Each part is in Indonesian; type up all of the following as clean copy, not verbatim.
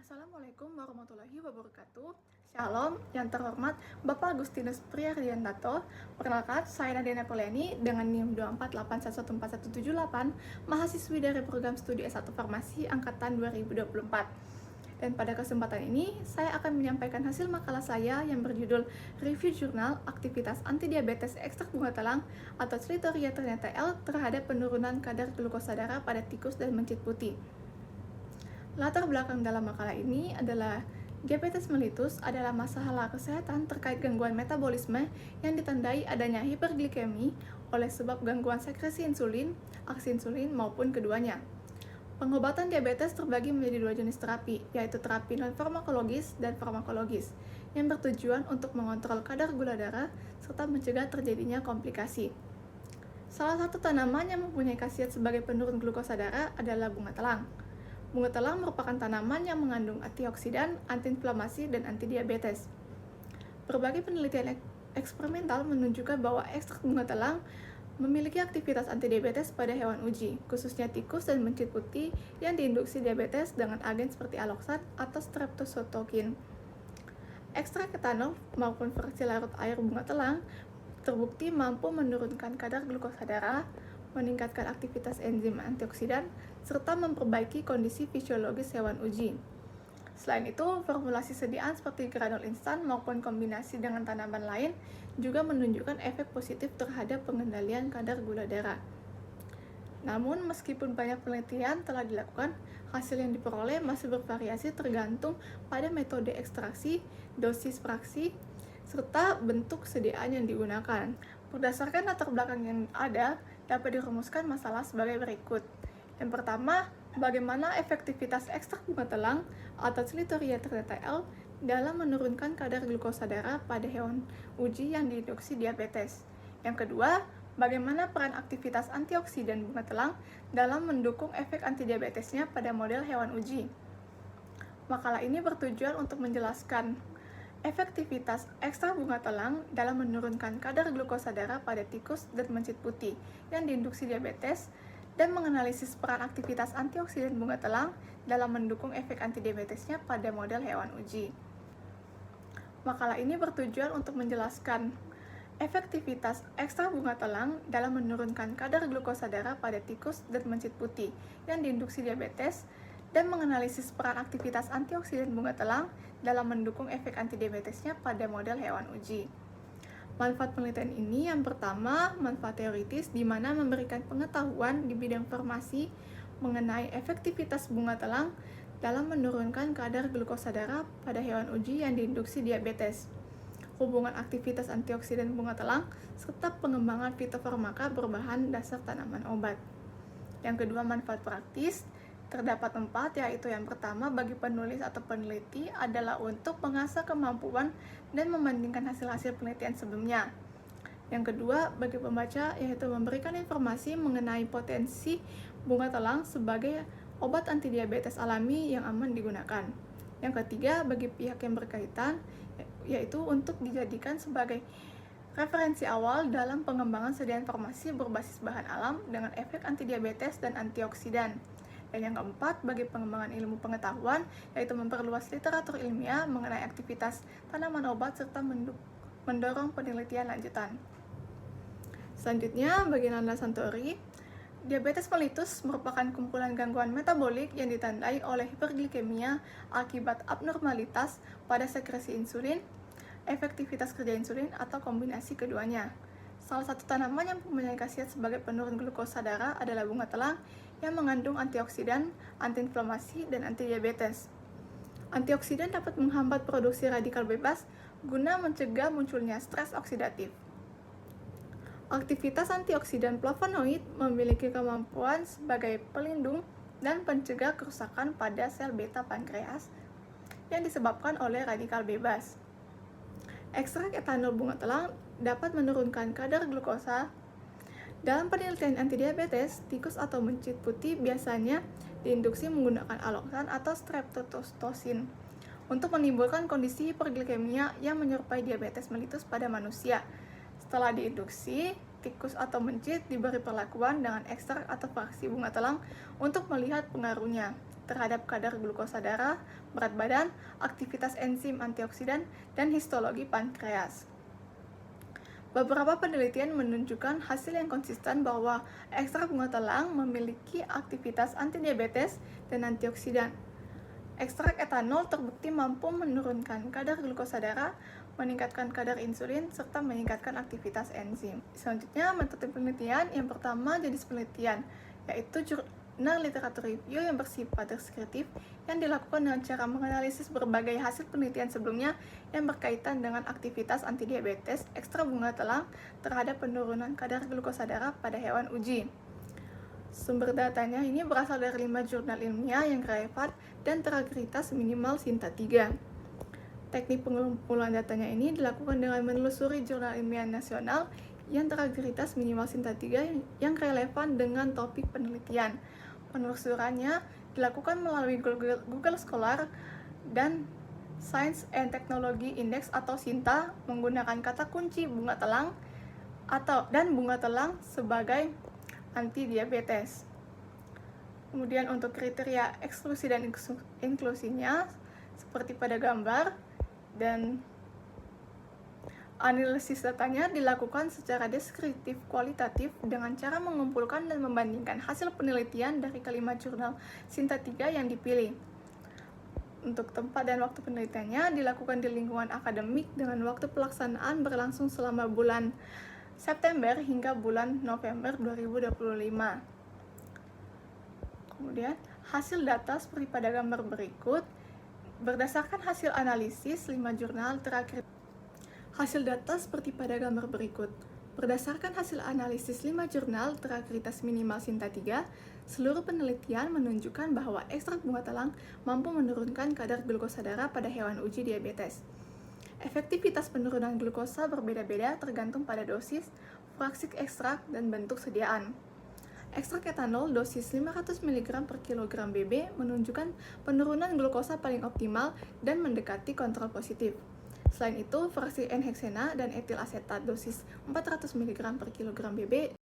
Assalamualaikum warahmatullahi wabarakatuh. Shalom, yang terhormat Bapak Agustinus Priardianto. Perkenalkan, saya Nadia Napoleani dengan NIM 248114178, mahasiswi dari program studi S1 Farmasi angkatan 2024. Dan pada kesempatan ini, saya akan menyampaikan hasil makalah saya yang berjudul Review Jurnal Aktivitas Antidiabetes Ekstrak Bunga Telang atau Clitoria Ternate L terhadap penurunan kadar glukosa darah pada tikus dan mencit putih. Latar belakang dalam makalah ini adalah diabetes mellitus adalah masalah kesehatan terkait gangguan metabolisme yang ditandai adanya hiperglikemi oleh sebab gangguan sekresi insulin, aksi insulin maupun keduanya. Pengobatan diabetes terbagi menjadi dua jenis terapi, yaitu terapi non-farmakologis dan farmakologis, yang bertujuan untuk mengontrol kadar gula darah serta mencegah terjadinya komplikasi. Salah satu tanaman yang mempunyai khasiat sebagai penurun glukosa darah adalah bunga telang. Bunga telang merupakan tanaman yang mengandung antioksidan, antiinflamasi, dan antidiabetes. Berbagai penelitian eksperimental menunjukkan bahwa ekstrak bunga telang memiliki aktivitas antidiabetes pada hewan uji, khususnya tikus dan mencit putih yang diinduksi diabetes dengan agen seperti aloksan atau streptococcus. Ekstrak etanol maupun fraksi larut air bunga telang terbukti mampu menurunkan kadar glukosa darah, meningkatkan aktivitas enzim antioksidan, serta memperbaiki kondisi fisiologis hewan uji. Selain itu, formulasi sediaan seperti granul instan maupun kombinasi dengan tanaman lain juga menunjukkan efek positif terhadap pengendalian kadar gula darah. Namun, meskipun banyak penelitian telah dilakukan, hasil yang diperoleh masih bervariasi tergantung pada metode ekstraksi, dosis fraksi, serta bentuk sediaan yang digunakan. Berdasarkan latar belakang yang ada, dapat dirumuskan masalah sebagai berikut. Yang pertama, bagaimana efektivitas ekstrak bunga telang atau Clitoria Ternate L dalam menurunkan kadar glukosa darah pada hewan uji yang diinduksi diabetes. Yang kedua, bagaimana peran aktivitas antioksidan bunga telang dalam mendukung efek antidiabetesnya pada model hewan uji. Makalah ini bertujuan untuk menjelaskan efektivitas ekstrak bunga telang dalam menurunkan kadar glukosa darah pada tikus dan mencit putih yang diinduksi diabetes, dan menganalisis peran aktivitas antioksidan bunga telang dalam mendukung efek antidiabetesnya pada model hewan uji. Makalah ini bertujuan untuk menjelaskan efektivitas ekstrak bunga telang dalam menurunkan kadar glukosa darah pada tikus dan mencit putih yang diinduksi diabetes, dan menganalisis peran aktivitas antioksidan bunga telang dalam mendukung efek antidiabetesnya pada model hewan uji. Manfaat penelitian ini yang pertama, manfaat teoritis di mana memberikan pengetahuan di bidang farmasi mengenai efektivitas bunga telang dalam menurunkan kadar glukosa darah pada hewan uji yang diinduksi diabetes. Hubungan aktivitas antioksidan bunga telang serta pengembangan fitofarmaka berbahan dasar tanaman obat. Yang kedua, manfaat praktis. Terdapat 4, yaitu yang pertama bagi penulis atau peneliti adalah untuk mengasah kemampuan dan membandingkan hasil-hasil penelitian sebelumnya. Yang kedua, bagi pembaca yaitu memberikan informasi mengenai potensi bunga telang sebagai obat antidiabetes alami yang aman digunakan. Yang ketiga, bagi pihak yang berkaitan yaitu untuk dijadikan sebagai referensi awal dalam pengembangan sediaan farmasi berbasis bahan alam dengan efek antidiabetes dan antioksidan. Dan yang keempat, bagi pengembangan ilmu pengetahuan, yaitu memperluas literatur ilmiah mengenai aktivitas tanaman obat serta mendorong penelitian lanjutan. Selanjutnya, bagi landasan teori, diabetes mellitus merupakan kumpulan gangguan metabolik yang ditandai oleh hiperglikemia akibat abnormalitas pada sekresi insulin, efektivitas kerja insulin, atau kombinasi keduanya. Salah satu tanaman yang mempunyai khasiat sebagai penurun glukosa darah adalah bunga telang yang mengandung antioksidan, antiinflamasi, dan antidiabetes. Antioksidan dapat menghambat produksi radikal bebas guna mencegah munculnya stres oksidatif. Aktivitas antioksidan flavonoid memiliki kemampuan sebagai pelindung dan pencegah kerusakan pada sel beta pankreas yang disebabkan oleh radikal bebas. Ekstrak etanol bunga telang dapat menurunkan kadar glukosa. Dalam penelitian antidiabetes, tikus atau mencit putih biasanya diinduksi menggunakan aloksan atau streptococcus untuk menimbulkan kondisi hiperglikemia yang menyerupai diabetes mellitus pada manusia. Setelah diinduksi, tikus atau mencit diberi perlakuan dengan ekstrak atau fraksi bunga telang untuk melihat pengaruhnya. terhadap kadar glukosa darah, berat badan, aktivitas enzim antioksidan, dan histologi pankreas. Beberapa penelitian menunjukkan hasil yang konsisten bahwa ekstrak bunga telang memiliki aktivitas antidiabetes dan antioksidan. Ekstrak etanol terbukti mampu menurunkan kadar glukosa darah, meningkatkan kadar insulin, serta meningkatkan aktivitas enzim. Selanjutnya, metode penelitian yang pertama jenis penelitian, yaitu jurnal literatur review yang bersifat deskriptif yang dilakukan dengan cara menganalisis berbagai hasil penelitian sebelumnya yang berkaitan dengan aktivitas antidiabetes ekstrak bunga telang terhadap penurunan kadar glukosa darah pada hewan uji. Sumber datanya ini berasal dari 5 jurnal ilmiah yang relevan dan terakreditas minimal SINTA 3. Teknik pengumpulan datanya ini dilakukan dengan menelusuri jurnal ilmiah nasional yang terakreditas minimal SINTA 3 yang relevan dengan topik penelitian. Penelusurannya dilakukan melalui Google Scholar dan Science and Technology Index atau SINTA menggunakan kata kunci bunga telang dan bunga telang sebagai anti-diabetes. Kemudian untuk kriteria eksklusi dan inklusinya seperti pada gambar, dan analisis datanya dilakukan secara deskriptif kualitatif dengan cara mengumpulkan dan membandingkan hasil penelitian dari kelima jurnal SINTA 3 yang dipilih. Untuk tempat dan waktu penelitiannya dilakukan di lingkungan akademik dengan waktu pelaksanaan berlangsung selama bulan September hingga bulan November 2025. Kemudian, hasil data seperti pada gambar berikut. Berdasarkan hasil analisis 5 jurnal terakhir. Hasil data seperti pada gambar berikut. Berdasarkan hasil analisis 5 jurnal terakreditas minimal SINTA 3, seluruh penelitian menunjukkan bahwa ekstrak bunga telang mampu menurunkan kadar glukosa darah pada hewan uji diabetes. Efektivitas penurunan glukosa berbeda-beda tergantung pada dosis, fraksi ekstrak, dan bentuk sediaan. Ekstrak etanol dosis 500 mg per kilogram BB menunjukkan penurunan glukosa paling optimal dan mendekati kontrol positif. Selain itu, fraksi N-heksena dan etil asetat dosis 400 mg per kilogram BB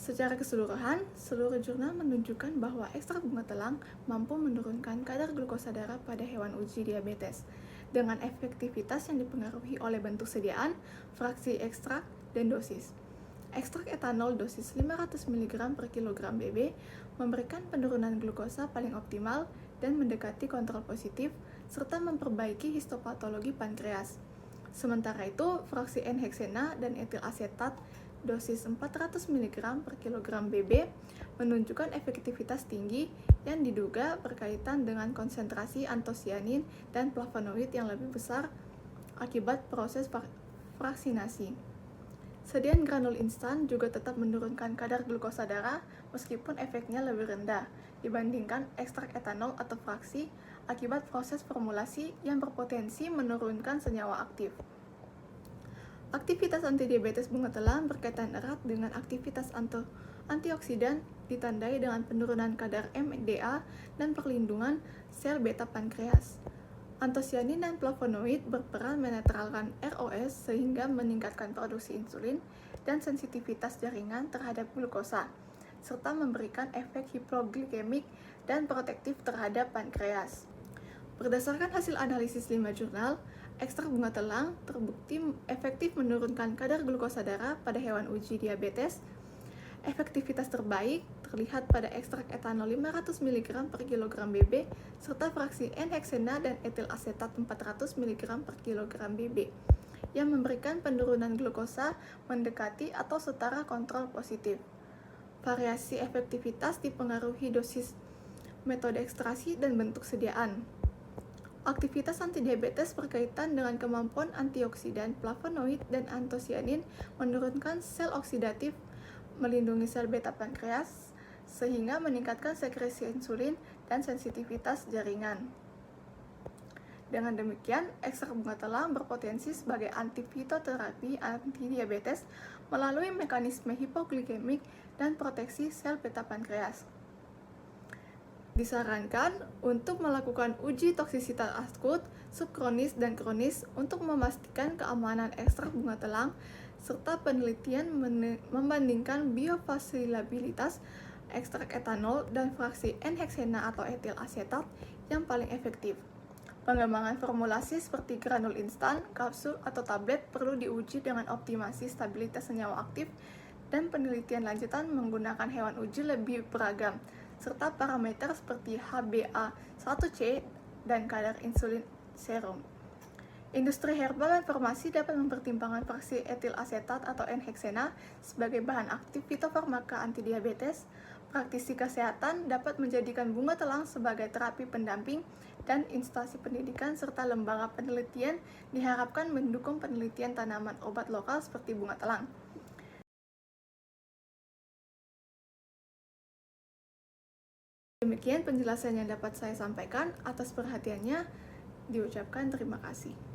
Secara keseluruhan, seluruh jurnal menunjukkan bahwa ekstrak bunga telang mampu menurunkan kadar glukosa darah pada hewan uji diabetes dengan efektivitas yang dipengaruhi oleh bentuk sediaan, fraksi ekstrak, dan dosis. Ekstrak etanol dosis 500 mg per kilogram BB memberikan penurunan glukosa paling optimal dan mendekati kontrol positif serta memperbaiki histopatologi pankreas. Sementara itu, fraksi N-heksena dan etil asetat dosis 400 mg per kilogram BB menunjukkan efektivitas tinggi yang diduga berkaitan dengan konsentrasi antosianin dan flavonoid yang lebih besar akibat proses fraksinasi. Sediaan granul instan juga tetap menurunkan kadar glukosa darah meskipun efeknya lebih rendah dibandingkan ekstrak etanol atau fraksi akibat proses formulasi yang berpotensi menurunkan senyawa aktif. Aktivitas antidiabetes bunga telang berkaitan erat dengan aktivitas antioksidan ditandai dengan penurunan kadar MDA dan perlindungan sel beta pankreas. Antosianin dan flavonoid berperan menetralkan ROS sehingga meningkatkan produksi insulin dan sensitivitas jaringan terhadap glukosa, serta memberikan efek hipoglikemik dan protektif terhadap pankreas. Berdasarkan hasil analisis 5 jurnal, ekstrak bunga telang terbukti efektif menurunkan kadar glukosa darah pada hewan uji diabetes. Efektivitas terbaik terlihat pada ekstrak etanol 500 mg per kilogram BB serta fraksi N-heksena dan etil asetat 400 mg per kilogram BB yang memberikan penurunan glukosa mendekati atau setara kontrol positif. Variasi efektivitas dipengaruhi dosis, metode ekstraksi, dan bentuk sediaan. Aktivitas antidiabetes berkaitan dengan kemampuan antioksidan, flavonoid, dan antosianin menurunkan sel oksidatif, melindungi sel beta pankreas, sehingga meningkatkan sekresi insulin dan sensitivitas jaringan. Dengan demikian, ekstrak bunga telang berpotensi sebagai antifitoterapi antidiabetes melalui mekanisme hipoglikemik dan proteksi sel beta pankreas. Disarankan untuk melakukan uji toksisitas akut, subkronis, dan kronis untuk memastikan keamanan ekstrak bunga telang serta penelitian membandingkan bioavailabilitas ekstrak etanol dan fraksi N-heksena atau etil asetat yang paling efektif. Pengembangan formulasi seperti granul instan, kapsul, atau tablet perlu diuji dengan optimasi stabilitas senyawa aktif, dan penelitian lanjutan menggunakan hewan uji lebih beragam, serta parameter seperti HbA1c dan kadar insulin serum. Industri herbal dan farmasi dapat mempertimbangkan fraksi etil asetat atau N-heksena sebagai bahan aktif fitofarmaka antidiabetes. Praktisi kesehatan dapat menjadikan bunga telang sebagai terapi pendamping, dan instansi pendidikan serta lembaga penelitian diharapkan mendukung penelitian tanaman obat lokal seperti bunga telang. Demikian penjelasan yang dapat saya sampaikan. Atas perhatiannya, diucapkan terima kasih.